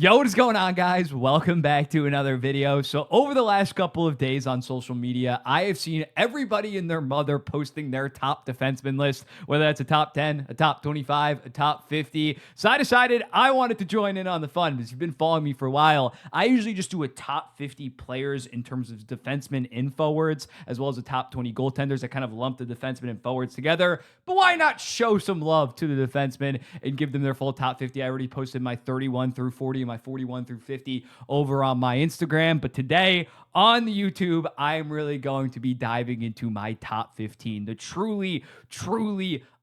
Yo, what is going on, guys? Welcome back to another video. So over the last couple of days on social media, I have seen everybody and their mother posting their top defenseman list, whether that's a top 10, a top 25, a top 50. So I decided I wanted to join in on the fun because you've been following me for a while. I usually just do a top 50 players in terms of defensemen in forwards, as well as a top 20 goaltenders. I kind of lump the defensemen and forwards together. But why not show some love to the defensemen and give them their full top 50? I already posted my 31 through 40 my 41 through 50 over on my Instagram. But today on the YouTube, I am really going to be diving into my top 15, the truly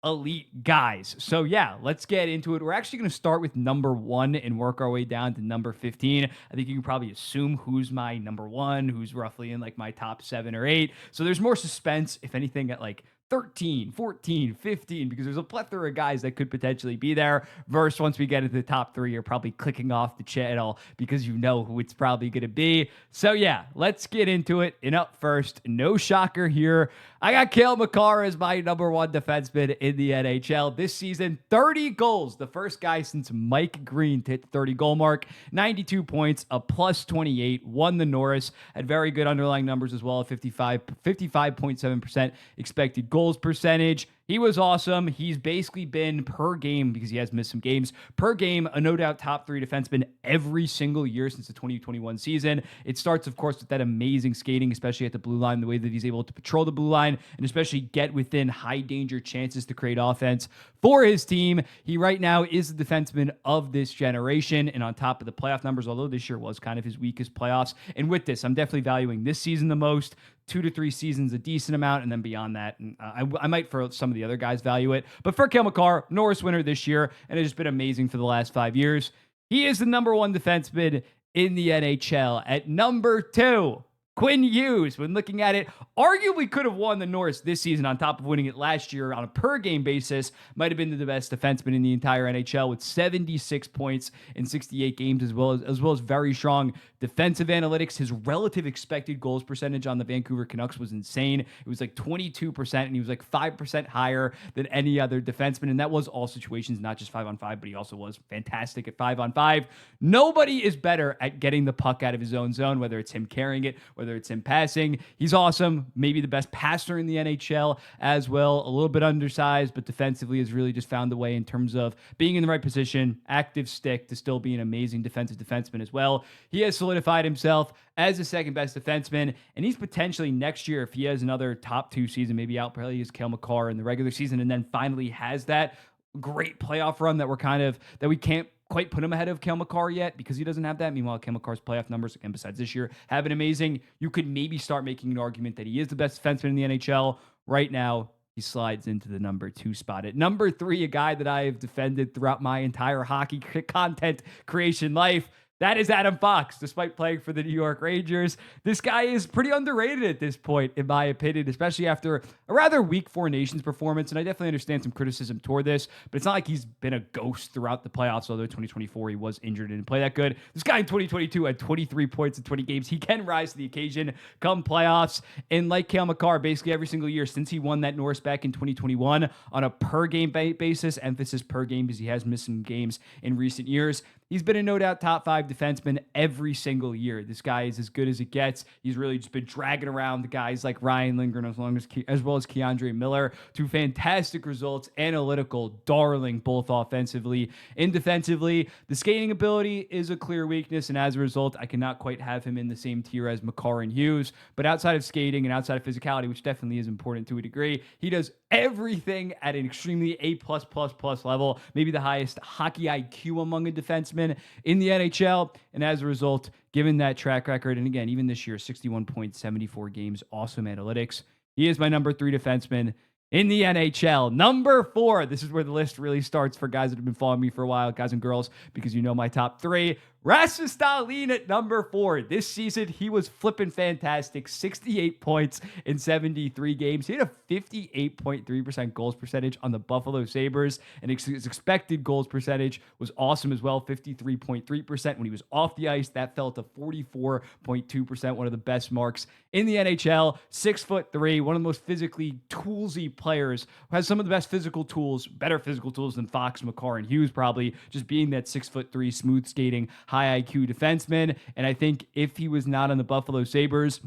elite guys. So yeah, let's get into it. We're actually going to start with number 1 and work our way down to number 15. I think you can probably assume who's my number 1, who's roughly in like my top 7 or 8. So there's more suspense, if anything, at like 13, 14, 15, because there's a plethora of guys that could potentially be there. Versus once we get into the top 3, you're probably clicking off the channel because you know who it's probably going to be. So yeah, let's get into it. And up first, no shocker here, I got Kale Marner as my number 1 defenseman in the NHL this season. 30 goals, the first guy since Mike Green to hit the 30 goal mark. 92 points, a plus 28, won the Norris, had very good underlying numbers as well, 55.7% expected goals percentage. He was awesome. He's basically been per game, because he has missed some games, per game, a no doubt top 3 defenseman every single year since the 2021 season. It starts, of course, with that amazing skating, especially at the blue line, the way that he's able to patrol the blue line and especially get within high danger chances to create offense for his team. He right now is the defenseman of this generation, and on top of the playoff numbers, although this year was kind of his weakest playoffs. And with this, I'm definitely valuing this season the most. 2 to 3 seasons, a decent amount, and then beyond that, and I might for some of the other guys value it. But for Kale Marner, Norris winner this year, and it's just been amazing for the last 5 years. He is the number 1 defenseman in the NHL. At number 2, Quinn Hughes, when looking at it, arguably could have won the Norris this season on top of winning it last year on a per-game basis. Might have been the best defenseman in the entire NHL with 76 points in 68 games, as well as very strong defensive analytics. His relative expected goals percentage on the Vancouver Canucks was insane. It was like 22%, and he was like 5% higher than any other defenseman, and that was all situations, not just 5-on-5, but he also was fantastic at 5-on-5. Nobody is better at getting the puck out of his own zone, whether it's him carrying it, whether it's him passing. He's awesome. Maybe the best passer in the NHL as well. A little bit undersized, but defensively has really just found the way in terms of being in the right position, active stick, to still be an amazing defensive defenseman as well. He has solidified himself as the second best defenseman, and he's potentially next year, if he has another top 2 season, maybe outplay his Kale Marner in the regular season, and then finally has that great playoff run that we can't quite put him ahead of Kale Marner yet because he doesn't have that. Meanwhile, Kale Marner's playoff numbers, again, besides this year, have been amazing. You could maybe start making an argument that he is the best defenseman in the NHL. Right now, he slides into the number 2 spot. At number 3, a guy that I have defended throughout my entire hockey content creation life, that is Adam Fox. Despite playing for the New York Rangers, this guy is pretty underrated at this point, in my opinion, especially after a rather weak Four Nations performance. And I definitely understand some criticism toward this, but it's not like he's been a ghost throughout the playoffs, although 2024 he was injured and didn't play that good. This guy in 2022 had 23 points in 20 games. He can rise to the occasion come playoffs. And like Kale Marner, basically every single year since he won that Norris back in 2021 on a per-game basis, emphasis per game because he has missed some games in recent years, he's been a no doubt top 5 defenseman every single year. This guy is as good as it gets. He's really just been dragging around the guys like Ryan Lindgren as well as Keandre Miller to fantastic results. Analytical, darling, both offensively and defensively. The skating ability is a clear weakness, and as a result, I cannot quite have him in the same tier as Marner and Hughes. But outside of skating and outside of physicality, which definitely is important to a degree, he does everything at an extremely A++ level, maybe the highest hockey IQ among a defenseman in the NHL. And as a result, given that track record, and again, even this year, 61.74 games, awesome analytics, he is my number 3 defenseman in the NHL. Number 4, this is where the list really starts for guys that have been following me for a while, guys and girls, because you know my top 3. Rasmus Ristolainen at number 4. This season, he was flipping fantastic. 68 points in 73 games. He had a 58.3% goals percentage on the Buffalo Sabres, and his expected goals percentage was awesome as well, 53.3%. When he was off the ice, that fell to 44.2%, one of the best marks in the NHL. 6'3", one of the most physically toolsy players, who has some of the best physical tools, better physical tools than Fox, Marner, and Hughes probably, just being that 6'3", smooth skating, high IQ defenseman. And I think if he was not on the Buffalo Sabres,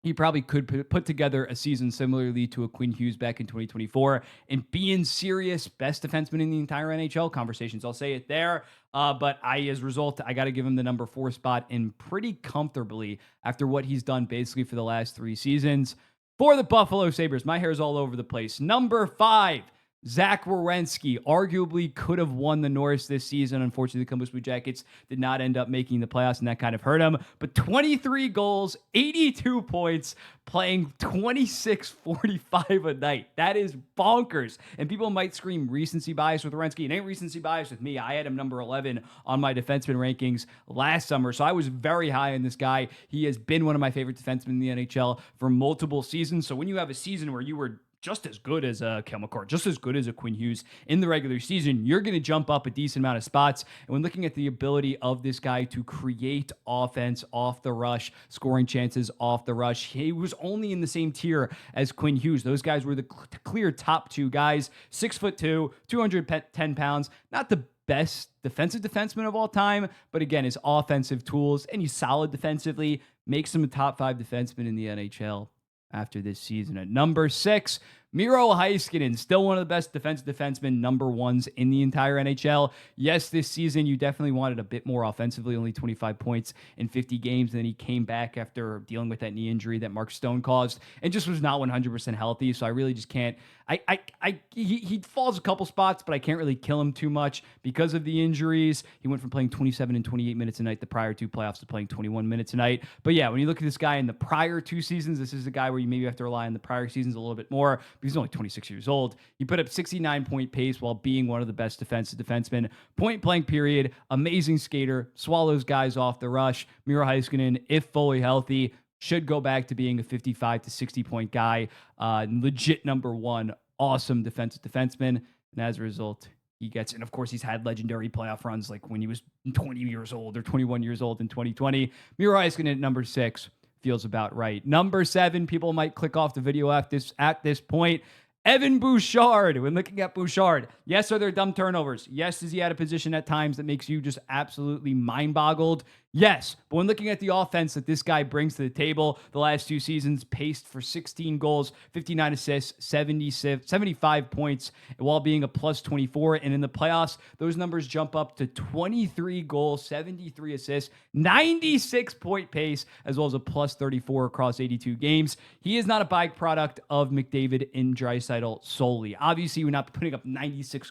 he probably could put together a season similarly to a Quinn Hughes back in 2024 and be in serious best defenseman in the entire NHL conversations. I'll say it there. But as a result, I got to give him the number 4 spot in pretty comfortably after what he's done basically for the last 3 seasons. For the Buffalo Sabres, my hair's all over the place. Number 5. Zach Werenski arguably could have won the Norris this season. Unfortunately, the Columbus Blue Jackets did not end up making the playoffs, and that kind of hurt him. But 23 goals, 82 points, playing 26.45 a night. That is bonkers. And people might scream recency bias with Werenski. It ain't recency bias with me. I had him number 11 on my defenseman rankings last summer, so I was very high on this guy. He has been one of my favorite defensemen in the NHL for multiple seasons. So when you have a season where you were just as good as a Kale Marner, just as good as a Quinn Hughes in the regular season, you're going to jump up a decent amount of spots. And when looking at the ability of this guy to create offense off the rush, scoring chances off the rush, he was only in the same tier as Quinn Hughes. Those guys were the clear top 2 guys, 6'2", 210 pounds, not the best defensive defenseman of all time, but again, his offensive tools, and he's solid defensively, makes him a top 5 defenseman in the NHL after this season. At number 6, Miro Heiskin, still one of the best defensemen, number 1s in the entire NHL. Yes, this season you definitely wanted a bit more offensively, only 25 points in 50 games, and then he came back after dealing with that knee injury that Mark Stone caused and just was not 100% healthy, so I really just can't. He falls a couple spots, but I can't really kill him too much because of the injuries. He went from playing 27 and 28 minutes a night the prior 2 playoffs to playing 21 minutes a night. But yeah, when you look at this guy in the prior 2 seasons, this is a guy where you maybe have to rely on the prior seasons a little bit more, but he's only 26 years old. He put up 69-point pace while being one of the best defensive defensemen. Point blank period. Amazing skater. Swallows guys off the rush. Miro Heiskanen, if fully healthy, should go back to being a 55 to 60 point guy. Legit number 1. Awesome defensive defenseman. And as a result, he gets, and of course, he's had legendary playoff runs like when he was 20 years old or 21 years old in 2020. Miro Heiskanen at number 6 feels about right. Number 7, people might click off the video at this point. Evan Bousard. When looking at Bousard, yes, are there dumb turnovers? Yes, is he out of position at times that makes you just absolutely mind-boggled? Yes, but when looking at the offense that this guy brings to the table, the last 2 seasons, paced for 16 goals, 59 assists, 75 points, while being a plus 24. And in the playoffs, those numbers jump up to 23 goals, 73 assists, 96-point pace, as well as a plus 34 across 82 games. He is not a byproduct of McDavid and Draisaitl solely. Obviously, we're not putting up 96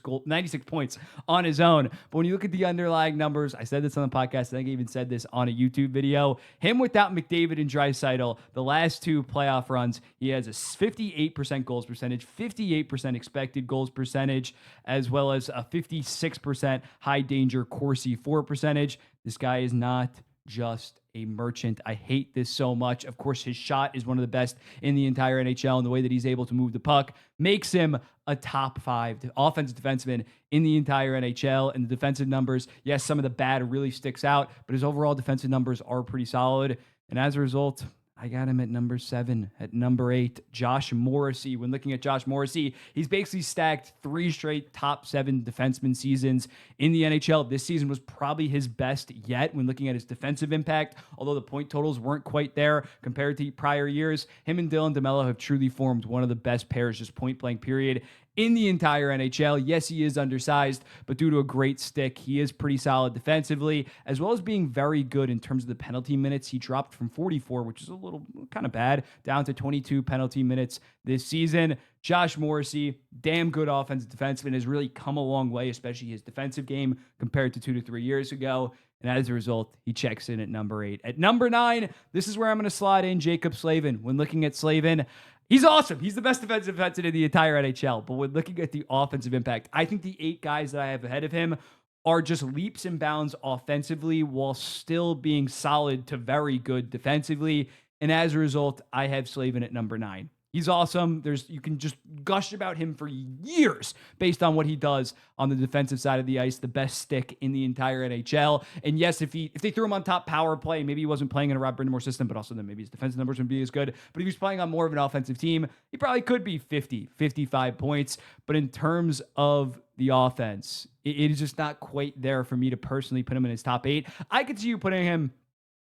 points on his own. But when you look at the underlying numbers, I said this on the podcast, I think I even said this on a YouTube video. Him without McDavid and Draisaitl, the last 2 playoff runs, he has a 58% goals percentage, 58% expected goals percentage, as well as a 56% high danger Corsi for percentage. This guy is not just a merchant. I hate this so much. Of course, his shot is one of the best in the entire NHL, and the way that he's able to move the puck makes him a top 5 offensive defenseman in the entire NHL. And the defensive numbers, yes, some of the bad really sticks out, but his overall defensive numbers are pretty solid. And as a result, I got him at number 7. At number 8, Josh Morrissey. When looking at Josh Morrissey, he's basically stacked 3 straight top 7 defenseman seasons in the NHL. This season was probably his best yet when looking at his defensive impact, although the point totals weren't quite there compared to prior years. Him and Dylan DeMello have truly formed one of the best pairs, just point blank period, in the entire NHL. Yes, he is undersized, but due to a great stick, he is pretty solid defensively, as well as being very good in terms of the penalty minutes. He dropped from 44, which is a little kind of bad, down to 22 penalty minutes this season. Josh Morrissey, damn good offensive defenseman, has really come a long way, especially his defensive game compared to 2 to 3 years ago. And as a result, he checks in at number 8. At number 9, this is where I'm going to slot in Jaccob Slavin. When looking at Slavin, he's awesome. He's the best defensive defenseman in the entire NHL. But when looking at the offensive impact, I think the 8 guys that I have ahead of him are just leaps and bounds offensively while still being solid to very good defensively. And as a result, I have Slavin at number 9. He's awesome. You can just gush about him for years based on what he does on the defensive side of the ice, the best stick in the entire NHL. And yes, if they threw him on top power play, maybe he wasn't playing in a Rob Brindamore system, but also then maybe his defensive numbers wouldn't be as good. But if he was playing on more of an offensive team, he probably could be 50, 55 points. But in terms of the offense, it is just not quite there for me to personally put him in his top 8. I could see you putting him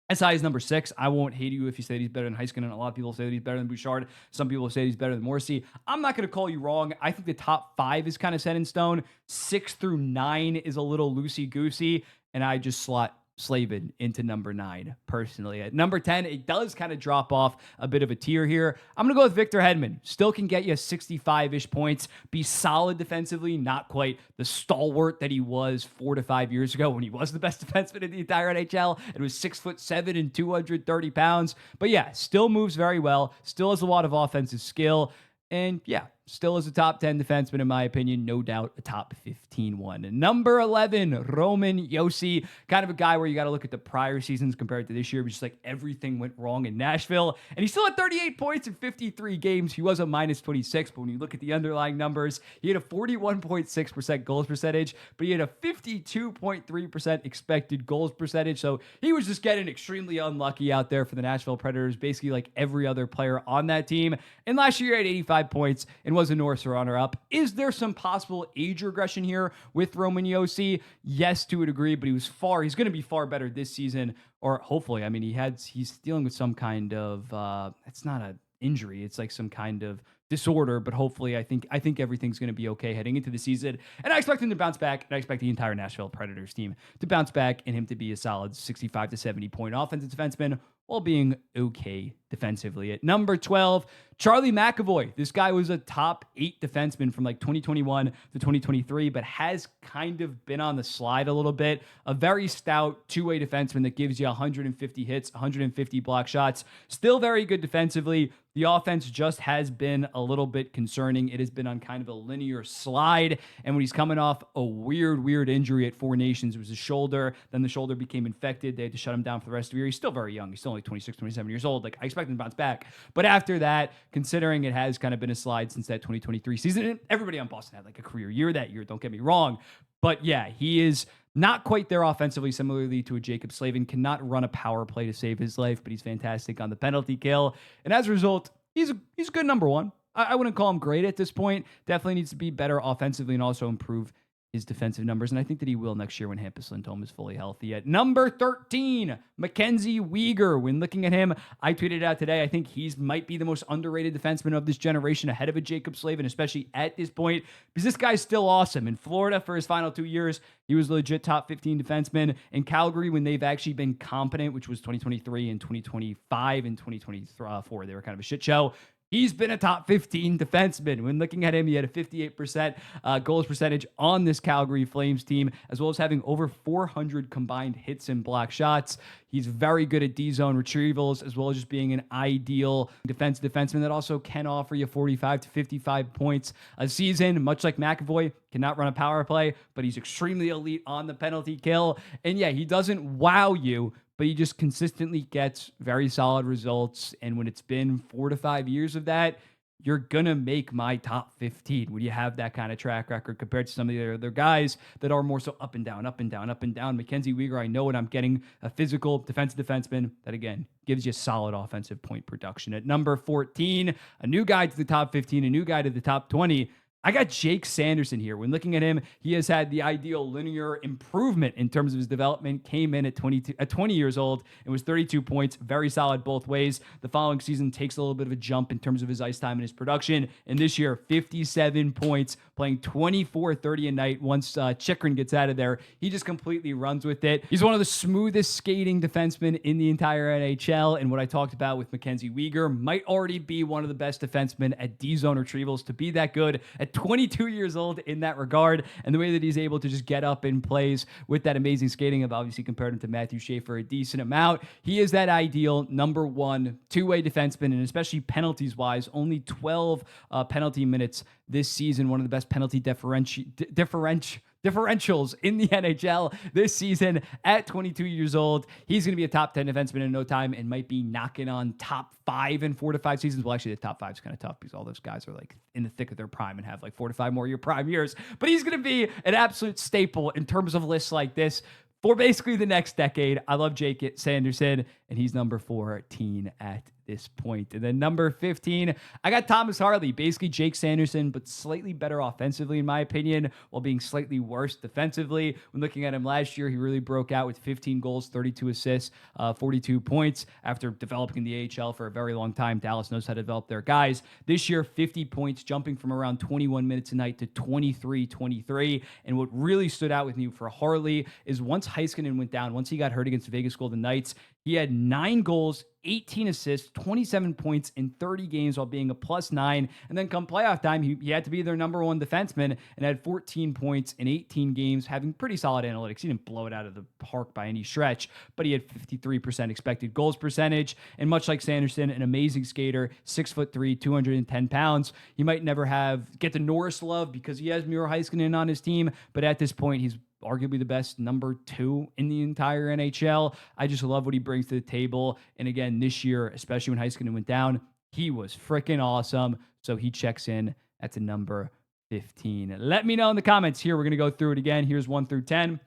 as high as number 6. I won't hate you if you say he's better than Heiskin, and a lot of people say that he's better than Bousard. Some people say he's better than Morrissey. I'm not going to call you wrong. I think the top 5 is kind of set in stone. 6 through 9 is a little loosey-goosey, and I just slot Slavin into number 9 personally. At number 10, it does kind of drop off a bit of a tier here. I'm going to go with Victor Hedman. Still can get you 65-ish points, be solid defensively, not quite the stalwart that he was 4 to 5 years ago when he was the best defenseman in the entire NHL and was 6'7" and 230 pounds. But yeah, still moves very well, still has a lot of offensive skill, and yeah, still is a top 10 defenseman, in my opinion. No doubt a top 15 one. And number 11, Roman Josi. Kind of a guy where you got to look at the prior seasons compared to this year, but just like everything went wrong in Nashville. And he still had 38 points in 53 games. He was a minus 26, but when you look at the underlying numbers, he had a 41.6% goals percentage, but he had a 52.3% expected goals percentage. So he was just getting extremely unlucky out there for the Nashville Predators, basically like every other player on that team. And last year he had 85 points and was a Norris runner-up. Is there some possible age regression here with Roman Josi? Yes, to a degree, but he's going to be far better this season, or hopefully. I mean, he's dealing with some kind of, it's not an injury, it's like some kind of disorder, but hopefully I think everything's going to be okay heading into the season. And I expect him to bounce back, and I expect the entire Nashville Predators team to bounce back and him to be a solid 65 to 70 point offensive defenseman while being okay defensively. At number 12, Charlie McAvoy. This guy was a top 8 defenseman from like 2021 to 2023, but has kind of been on the slide a little bit. A very stout two-way defenseman that gives you 150 hits, 150 block shots. Still very good defensively. The offense just has been a little bit concerning. It has been on kind of a linear slide. And when he's coming off a weird injury at Four Nations, it was his shoulder. Then the shoulder became infected. They had to shut him down for the rest of the year. He's still very young. He's still only 26, 27 years old. Like, I expect him to bounce back. But after that, considering it has kind of been a slide since that 2023 season, everybody on Boston had like a career year that year. Don't get me wrong. But yeah, he is not quite there offensively, similarly to a Jacob Slavin. Cannot run a power play to save his life, but he's fantastic on the penalty kill. And as a result, he's a good number 1. I wouldn't call him great at this point. Definitely needs to be better offensively and also improve his defensive numbers. And I think that he will next year when Hampus Lindholm is fully healthy. At number 13, McKenzie Weaguer. When looking at him, I tweeted out today, I think he's might be the most underrated defenseman of this generation, ahead of a Jacob Slavin, especially at this point, because this guy's still awesome. In Florida for his final 2 years, he was legit top 15 defenseman. In Calgary, when they've actually been competent, which was 2023 and 2025 and 2024, they were kind of a shit show. He's been a top 15 defenseman. When looking at him, he had a 58% goals percentage on this Calgary Flames team, as well as having over 400 combined hits and block shots. He's very good at D-zone retrievals, as well as just being an ideal defenseman that also can offer you 45 to 55 points a season. Much like McAvoy, cannot run a power play, but he's extremely elite on the penalty kill. And yeah, he doesn't wow you, but he just consistently gets very solid results. And when it's been 4 to 5 years of that, you're going to make my top 15 when you have that kind of track record compared to some of the other guys that are more so up and down. McKenzie Weaguer, I know what I'm getting, a physical defenseman that, again, gives you solid offensive point production. At number 14, a new guy to the top 15, a new guy to the top 20. I got Jake Sanderson here. When looking at him, he has had the ideal linear improvement in terms of his development. Came in at 20 years old and was 32 points. Very solid both ways. The following season takes a little bit of a jump in terms of his ice time and his production. And this year, 57 points, playing 24-30 a night. Once Chikrin gets out of there, he just completely runs with it. He's one of the smoothest skating defensemen in the entire NHL. And what I talked about with McKenzie Weaguer, might already be one of the best defensemen at D-zone retrievals. To be that good at 22 years old in that regard, and the way that he's able to just get up and plays with that amazing skating, I've obviously compared him to Matthew Schaefer a decent amount. He is that ideal number 1 two-way defenseman, and especially penalties wise, only 12 penalty minutes this season, one of the best penalty differentials in the NHL this season at 22 years old. He's going to be a top 10 defenseman in no time and might be knocking on top 5 in 4 to 5 seasons. Well, actually, the top 5 is kind of tough because all those guys are like in the thick of their prime and have like 4 to 5 more year prime years. But he's going to be an absolute staple in terms of lists like this for basically the next decade. I love Jake Sanderson, and he's number 14 at this point. And then number 15, I got Thomas Harley, basically Jake Sanderson, but slightly better offensively, in my opinion, while being slightly worse defensively. When looking at him last year, he really broke out with 15 goals, 32 assists, 42 points after developing in the AHL for a very long time. Dallas knows how to develop their guys. This year, 50 points, jumping from around 21 minutes a night to 23. And what really stood out with me for Harley is once Heiskanen went down, once he got hurt against the Vegas Golden Knights, he had 9 goals, 18 assists, 27 points in 30 games while being a +9. And then come playoff time, he had to be their number 1 defenseman and had 14 points in 18 games, having pretty solid analytics. He didn't blow it out of the park by any stretch, but he had 53% expected goals percentage. And much like Sanderson, an amazing skater, 6'3", 210 pounds. He might never get the Norris love because he has Miro Heiskinen on his team, but at this point, he's arguably the best number 2 in the entire NHL. I just love what he brings to the table. And again, this year, especially when Heiskanen went down, he was freaking awesome. So he checks in at the number 15. Let me know in the comments here. We're going to go through it again. Here's 1 through 10.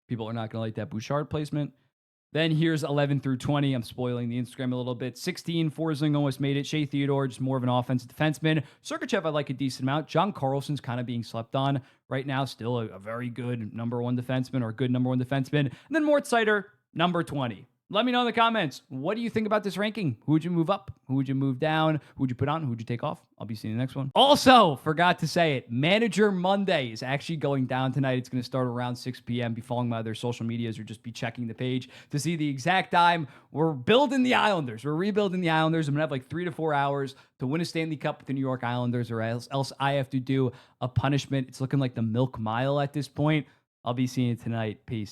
People are not going to like that Bousard placement. Then here's 11 through 20. I'm spoiling the Instagram a little bit. 16, Forsling almost made it. Shea Theodore, just more of an offensive defenseman. Sergachev, I like a decent amount. John Carlson's kind of being slept on right now. Still a very good number 1 defenseman, or a good number 1 defenseman. And then Mort Seider, number 20. Let me know in the comments. What do you think about this ranking? Who would you move up? Who would you move down? Who would you put on? Who would you take off? I'll be seeing you in the next one. Also, forgot to say it, Manager Monday is actually going down tonight. It's going to start around 6 p.m. Be following my other social medias or just be checking the page to see the exact time. We're building the Islanders. We're rebuilding the Islanders. I'm going to have like 3 to 4 hours to win a Stanley Cup with the New York Islanders, or else I have to do a punishment. It's looking like the Milk Mile at this point. I'll be seeing you tonight. Peace.